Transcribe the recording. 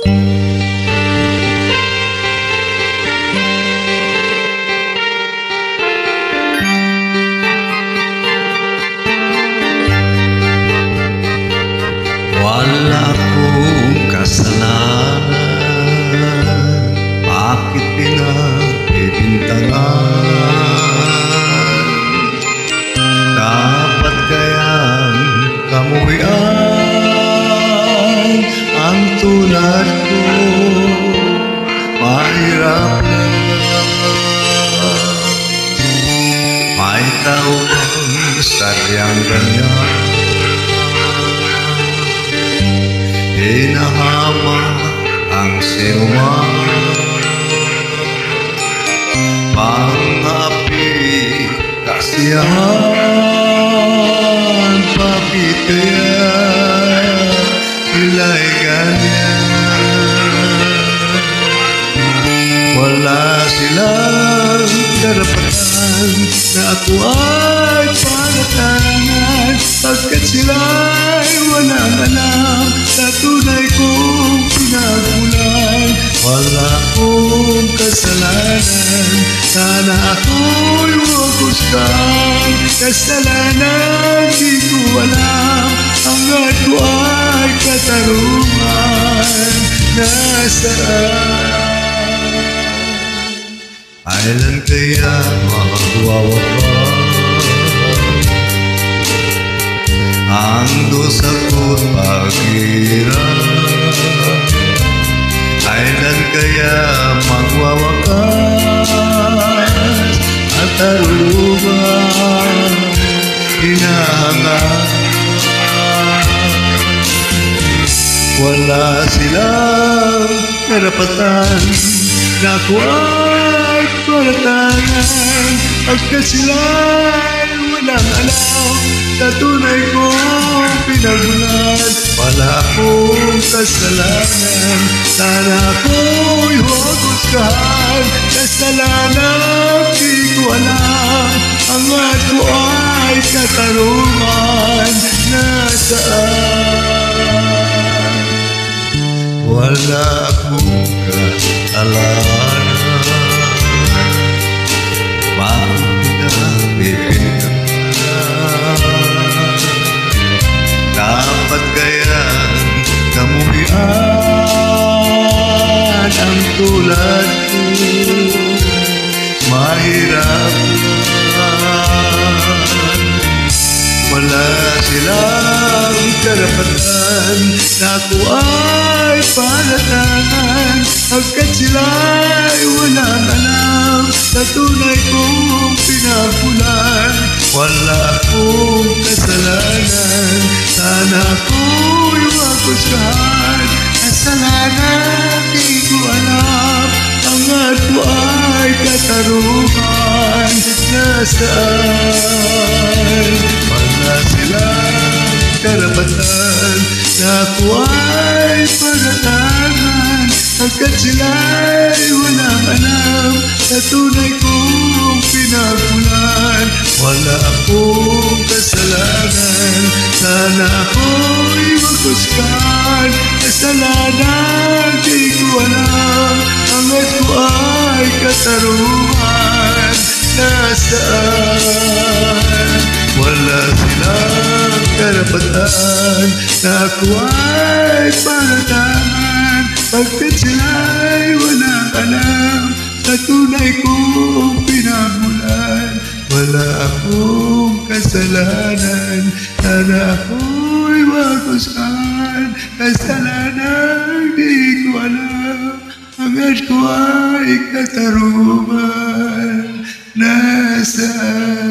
Wala akong kasalanan, bakit pinagbibintangan? Dapat kayang kamuhian ang tulad ko, mahirap lang. May tao bang sadyang ganyan? Hinahamak ang sinuman, pang-api kasiyahan. Bakit kaya sila'y ganyan? Wala silang karapatan na ako ay panatangan, pagkat sila'y walang alam sa tunay kong pinagmulan. Wala akong kasalanan, sana ako'y huwag husgan. Kasalanan di ko alam, hanggat ko ay katarungan. Nasaan? Kailan kaya magwawakas ang dosa ko't paghihirap? Kailan kaya magwawakas at tarungan hinahangad? Wala silang karapatan na ako ay panatangan, pagkat sila'y walang alam sa tunay kong pinagmulan. Wala akong kasalanan, sana ako'y huwag husgahan. Kasalanan di ko alam, hanggat ko ay katarungan. Nasaan? Wala akong kasalanan, dapat kaya kamuhian ang tulad ko, mahirap lang. Wala silang karapatan na ako ay panatangan, hanggat sila'y walang alam sa tunay kong pinagmulan. Wala akong kasalanan, sana ako'y huwag husgahan. Kasalanan di ko alam, hanggat ko ay katarungan. Nasaan? Wala silang karapatan na ako ay panatangan, hanggat sila'y walang alam sa tunay kong pinagmulan. Wala akong kasalanan, sana ako'y huwag husgahan. Kasalanan di ko alam, hanggat ko ay katarungan. Nasaan? Wala silang karapatan na ako ay panatangan, pagkat sila'y walang alam sa tunay kong pinagmulan. Wala akong kasalanan, sana ako'y huwag husgahan. Kasalanan di ko alam, hanggat ko ay katarungan. Nasaan?